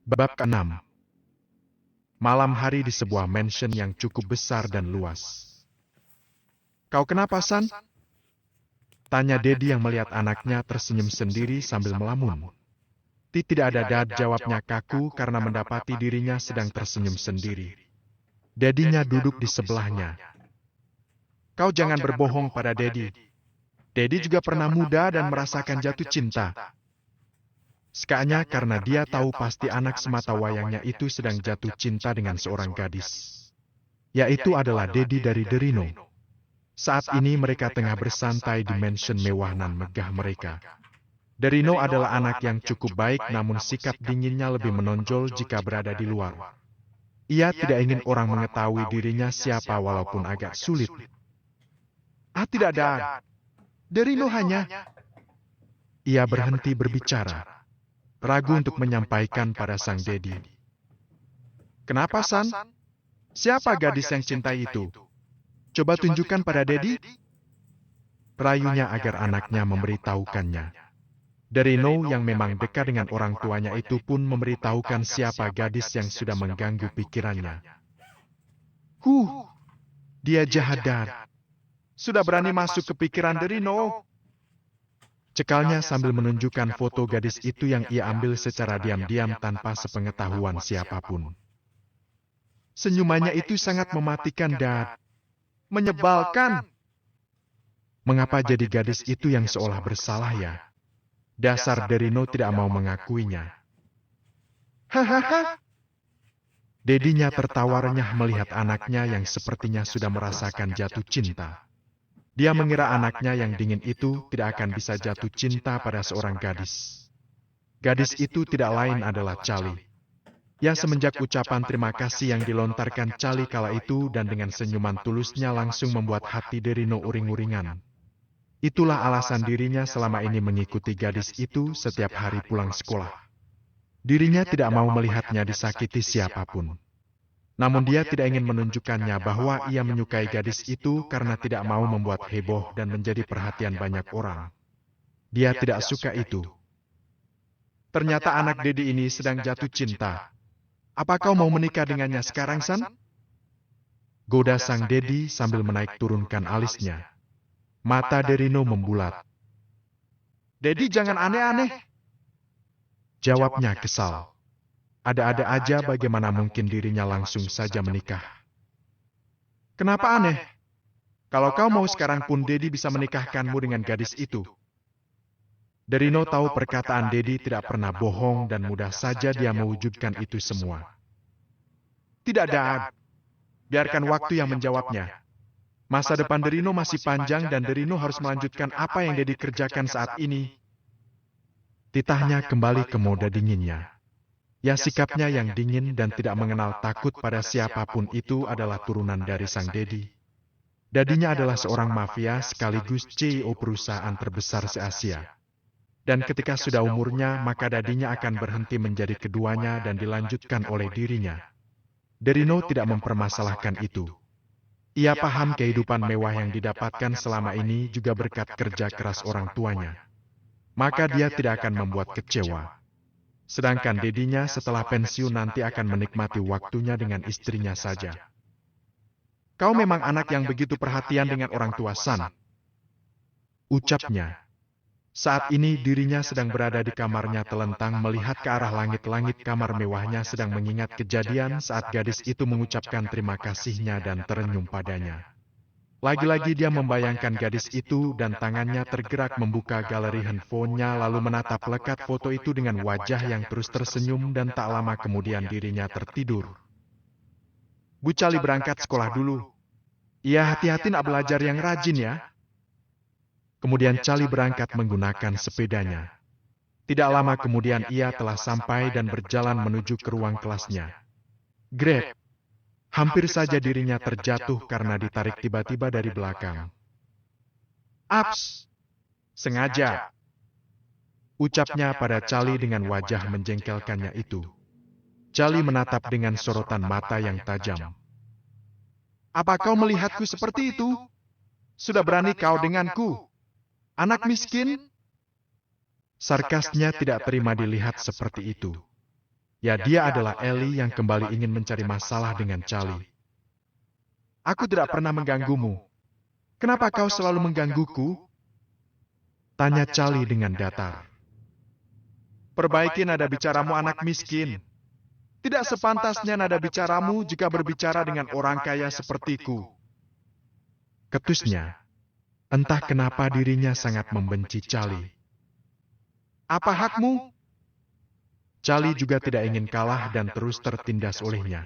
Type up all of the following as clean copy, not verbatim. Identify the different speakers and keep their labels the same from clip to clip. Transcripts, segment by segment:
Speaker 1: Bab ke-6. Malam hari di sebuah mansion yang cukup besar dan luas. "Kau kenapa, San?" tanya Dedi yang melihat anaknya tersenyum sendiri sambil melamun. Tidak ada dad, jawabnya kaku karena mendapati dirinya sedang tersenyum sendiri. Dedinya duduk di sebelahnya. "Kau jangan berbohong pada Dedi. Dedi juga pernah muda dan merasakan jatuh cinta." Sekanya karena dia tahu pasti anak semata wayangnya itu sedang jatuh cinta dengan seorang gadis. Yaitu adalah Dedi dari Derino. Saat ini mereka tengah bersantai di mansion mewah nan megah mereka. Derino adalah anak yang cukup baik, namun sikap dinginnya lebih menonjol jika berada di luar. Ia tidak ingin orang mengetahui dirinya siapa walaupun agak sulit. Tidak ada. Derino hanya... Ia berhenti berbicara, ragu untuk menyampaikan pada sang Dedi. "Kenapa, San? Siapa gadis yang cintai itu? Coba tunjukkan pada Dedi." Rayunya agar anaknya memberitahukannya. Derino yang memang dekat dengan orang tuanya itu pun memberitahukan siapa gadis yang sudah mengganggu pikirannya. Dia jahat, Dad. Sudah berani masuk ke pikiran Derino." Cekalnya sambil menunjukkan foto gadis itu yang ia ambil secara diam-diam tanpa sepengetahuan siapapun. Senyumannya itu sangat mematikan, Dad. Menyebalkan. Mengapa jadi gadis itu yang seolah bersalah ya? Dasar Derino tidak mau mengakuinya. Hahaha. Dedinya tertawa renyah melihat anaknya yang sepertinya sudah merasakan jatuh cinta. Dia mengira anaknya yang dingin itu tidak akan bisa jatuh cinta pada seorang gadis. Gadis itu tidak lain adalah Cali. Ya, semenjak ucapan terima kasih yang dilontarkan Cali kala itu dan dengan senyuman tulusnya langsung membuat hati Derino uring-uringan. Itulah alasan dirinya selama ini mengikuti gadis itu setiap hari pulang sekolah. Dirinya tidak mau melihatnya disakiti siapapun. Namun dia tidak ingin menunjukkannya bahwa ia menyukai gadis itu karena tidak mau membuat heboh dan menjadi perhatian banyak orang. Dia tidak suka itu. "Ternyata anak Dedi ini sedang jatuh cinta. Apa kau mau menikah dengannya sekarang, San?" goda sang Dedi sambil menaik turunkan alisnya. Mata Derino membulat. "Dedi, jangan aneh-aneh," jawabnya kesal. Ada-ada aja, bagaimana mungkin dirinya langsung saja menikah. "Kenapa aneh? Kalau kau mau sekarang pun Dedi bisa menikahkanmu dengan gadis itu." Derino tahu perkataan Dedi tidak pernah bohong dan mudah saja dia mewujudkan itu semua. "Tidak, Dad. Biarkan waktu yang menjawabnya. Masa depan Derino masih panjang dan Derino harus melanjutkan apa yang Dedi kerjakan saat ini." Titahnya kembali ke mode dinginnya. Ya, sikapnya yang dingin dan tidak mengenal takut pada siapapun itu adalah turunan dari sang Dedi. Dadinya adalah seorang mafia sekaligus CEO perusahaan terbesar se-Asia. Dan ketika sudah umurnya, maka dadinya akan berhenti menjadi keduanya dan dilanjutkan oleh dirinya. Derino tidak mempermasalahkan itu. Ia paham kehidupan mewah yang didapatkan selama ini juga berkat kerja keras orang tuanya. Maka dia tidak akan membuat kecewa. Sedangkan Dedinya setelah pensiun nanti akan menikmati waktunya dengan istrinya saja. "Kau memang anak yang begitu perhatian dengan orang tua, San," ucapnya. Saat ini dirinya sedang berada di kamarnya telentang melihat ke arah langit-langit kamar mewahnya sedang mengingat kejadian saat gadis itu mengucapkan terima kasihnya dan terenyum padanya. Lagi-lagi dia membayangkan gadis itu dan tangannya tergerak membuka galeri handphonenya lalu menatap lekat foto itu dengan wajah yang terus tersenyum dan tak lama kemudian dirinya tertidur. "Bu Cali berangkat sekolah dulu. Iya, hati-hati nak belajar yang rajin ya." Kemudian Cali berangkat menggunakan sepedanya. Tidak lama kemudian ia telah sampai dan berjalan menuju ke ruang kelasnya. Grab. Hampir saja dirinya terjatuh karena ditarik tiba-tiba dari belakang. "Aps! Sengaja!" ucapnya pada Cali dengan wajah menjengkelkannya itu. Cali menatap dengan sorotan mata yang tajam. "Apa kau melihatku seperti itu? Sudah berani kau denganku? Anak miskin?" Sarkasnya tidak terima dilihat seperti itu. Ya, dia adalah Eli yang kembali ingin mencari masalah dengan Charlie. Aku tidak pernah mengganggumu. Kenapa kau selalu menggangguku? Tanya Charlie dengan datar. Perbaiki nada bicaramu, anak miskin. Tidak sepantasnya nada bicaramu jika berbicara dengan orang kaya sepertiku. Ketusnya. Entah kenapa dirinya sangat membenci Charlie. Apa hakmu? Charlie juga tidak ingin kalah dan terus tertindas olehnya.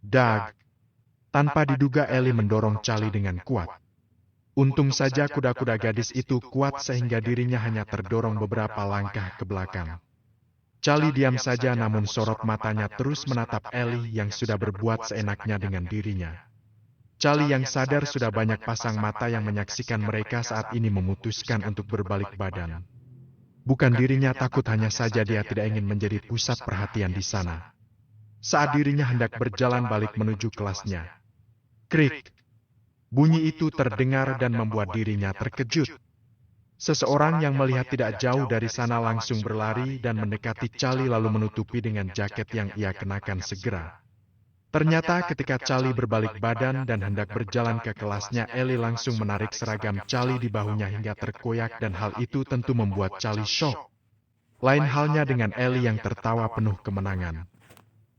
Speaker 1: Dag. Tanpa diduga Eli mendorong Charlie dengan kuat. Untung saja kuda-kuda gadis itu kuat sehingga dirinya hanya terdorong beberapa langkah ke belakang. Charlie diam saja namun sorot matanya terus menatap Eli yang sudah berbuat seenaknya dengan dirinya. Charlie yang sadar sudah banyak pasang mata yang menyaksikan mereka saat ini memutuskan untuk berbalik badan. Bukan dirinya takut, hanya saja dia tidak ingin menjadi pusat perhatian di sana. Saat dirinya hendak berjalan balik menuju kelasnya. Krik! Bunyi itu terdengar dan membuat dirinya terkejut. Seseorang yang melihat tidak jauh dari sana langsung berlari dan mendekati Charlie lalu menutupi dengan jaket yang ia kenakan segera. Ternyata ketika Charlie berbalik badan dan hendak berjalan ke kelasnya, Eli langsung menarik seragam Charlie di bahunya hingga terkoyak dan hal itu tentu membuat Charlie syok. Lain halnya dengan Eli yang tertawa penuh kemenangan.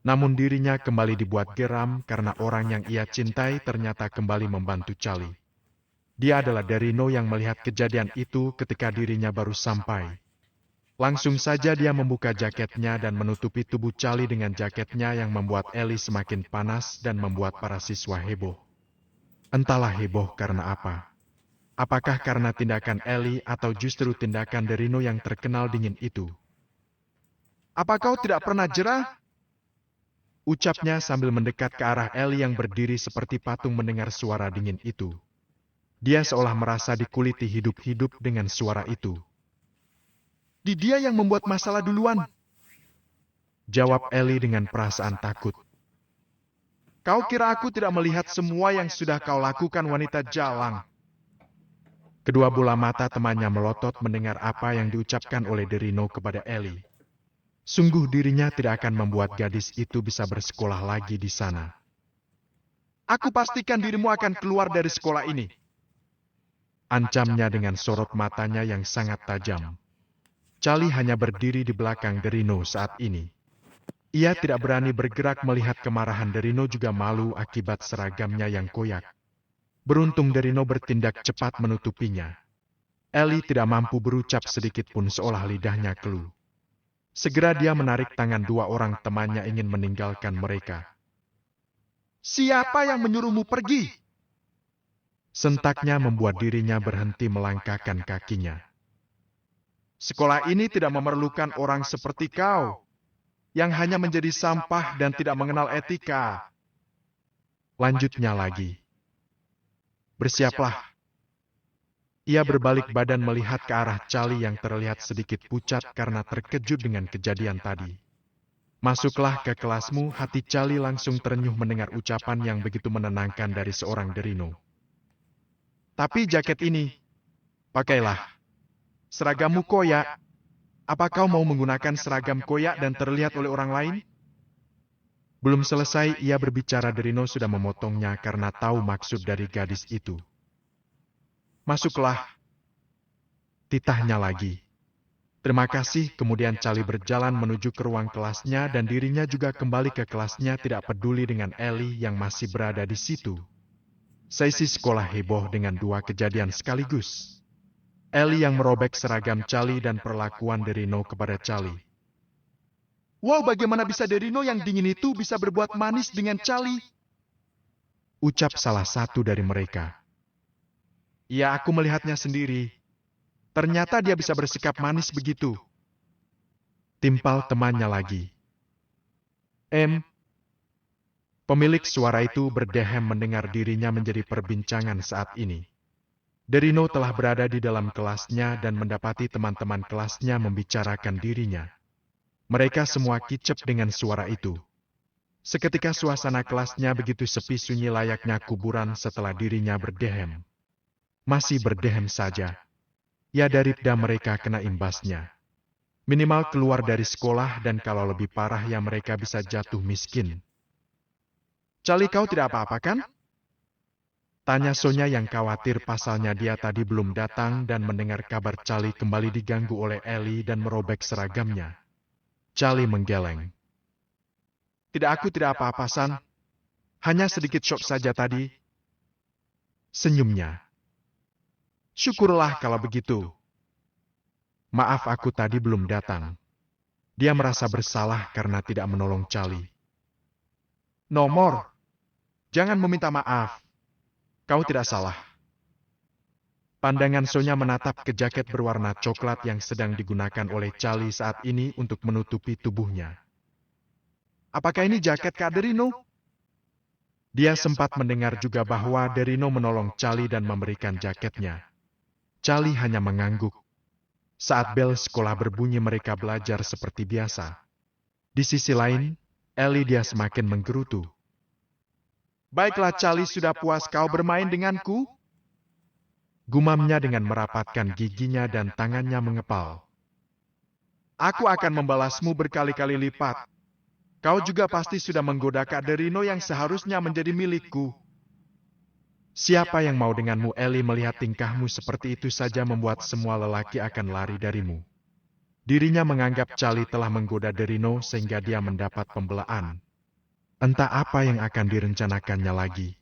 Speaker 1: Namun dirinya kembali dibuat geram karena orang yang ia cintai ternyata kembali membantu Charlie. Dia adalah Derino yang melihat kejadian itu ketika dirinya baru sampai. Langsung saja dia membuka jaketnya dan menutupi tubuh Charlie dengan jaketnya yang membuat Eli semakin panas dan membuat para siswa heboh. Entahlah heboh karena apa. Apakah karena tindakan Eli atau justru tindakan Derino yang terkenal dingin itu? Apa kau tidak pernah jerah? Ucapnya sambil mendekat ke arah Eli yang berdiri seperti patung mendengar suara dingin itu. Dia seolah merasa dikuliti hidup-hidup dengan suara itu. Dia yang membuat masalah duluan. Jawab Eli dengan perasaan takut. Kau kira aku tidak melihat semua yang sudah kau lakukan, wanita jalang? Kedua bola mata temannya melotot mendengar apa yang diucapkan oleh Derino kepada Eli. Sungguh dirinya tidak akan membuat gadis itu bisa bersekolah lagi di sana. Aku pastikan dirimu akan keluar dari sekolah ini. Ancamnya dengan sorot matanya yang sangat tajam. Charlie hanya berdiri di belakang Derino saat ini. Ia tidak berani bergerak melihat kemarahan Derino juga malu akibat seragamnya yang koyak. Beruntung Derino bertindak cepat menutupinya. Eli tidak mampu berucap sedikit pun seolah lidahnya keluh. Segera dia menarik tangan dua orang temannya ingin meninggalkan mereka. Siapa yang menyuruhmu pergi? Sentaknya membuat dirinya berhenti melangkahkan kakinya. Sekolah ini tidak memerlukan orang seperti kau, yang hanya menjadi sampah dan tidak mengenal etika. Lanjutnya lagi. Bersiaplah. Ia berbalik badan melihat ke arah Charlie yang terlihat sedikit pucat karena terkejut dengan kejadian tadi. Masuklah ke kelasmu, hati Charlie langsung terenyuh mendengar ucapan yang begitu menenangkan dari seorang Derino. Tapi jaket ini, pakailah. Seragammu koyak. Apa kau mau menggunakan seragam koyak dan terlihat oleh orang lain? Belum selesai ia berbicara, Derino sudah memotongnya karena tahu maksud dari gadis itu. Masuklah. Titahnya lagi. Terima kasih, kemudian Charlie berjalan menuju ke ruang kelasnya dan dirinya juga kembali ke kelasnya tidak peduli dengan Eli yang masih berada di situ. Sesi sekolah heboh dengan dua kejadian sekaligus. Eli yang merobek seragam Charlie dan perlakuan Derino kepada Charlie. Wow, bagaimana bisa Derino yang dingin itu bisa berbuat manis dengan Charlie? Ucap salah satu dari mereka. Ya, aku melihatnya sendiri. Ternyata dia bisa bersikap manis begitu. Timpal temannya lagi. Pemilik suara itu berdehem mendengar dirinya menjadi perbincangan saat ini. Derino telah berada di dalam kelasnya dan mendapati teman-teman kelasnya membicarakan dirinya. Mereka semua kicep dengan suara itu. Seketika suasana kelasnya begitu sepi sunyi layaknya kuburan setelah dirinya berdehem. Masih berdehem saja. Ya, daripada mereka kena imbasnya. Minimal keluar dari sekolah dan kalau lebih parah ya mereka bisa jatuh miskin. Charlie, kau tidak apa-apa kan? Tanya Sonya yang khawatir pasalnya dia tadi belum datang dan mendengar kabar Charlie kembali diganggu oleh Ellie dan merobek seragamnya. Charlie menggeleng. Tidak, aku tidak apa-apa, San. Hanya sedikit shock saja tadi. Senyumnya. Syukurlah kalau begitu. Maaf aku tadi belum datang. Dia merasa bersalah karena tidak menolong Charlie. Nomor, jangan meminta maaf. Kau tidak salah. Pandangan Sonya menatap ke jaket berwarna coklat yang sedang digunakan oleh Charlie saat ini untuk menutupi tubuhnya. Apakah ini jaket Kak Derino? Dia sempat mendengar juga bahwa Derino menolong Charlie dan memberikan jaketnya. Charlie hanya mengangguk. Saat bel sekolah berbunyi mereka belajar seperti biasa. Di sisi lain, Ellie dia semakin menggerutu. Baiklah Charlie, sudah puas kau bermain denganku? Gumamnya dengan merapatkan giginya dan tangannya mengepal. Aku akan membalasmu berkali-kali lipat. Kau juga pasti sudah menggoda Kak Derino yang seharusnya menjadi milikku. Siapa yang mau denganmu, Ellie? Melihat tingkahmu seperti itu saja membuat semua lelaki akan lari darimu. Dirinya menganggap Charlie telah menggoda Derino sehingga dia mendapat pembelaan. Entah apa yang akan direncanakannya lagi.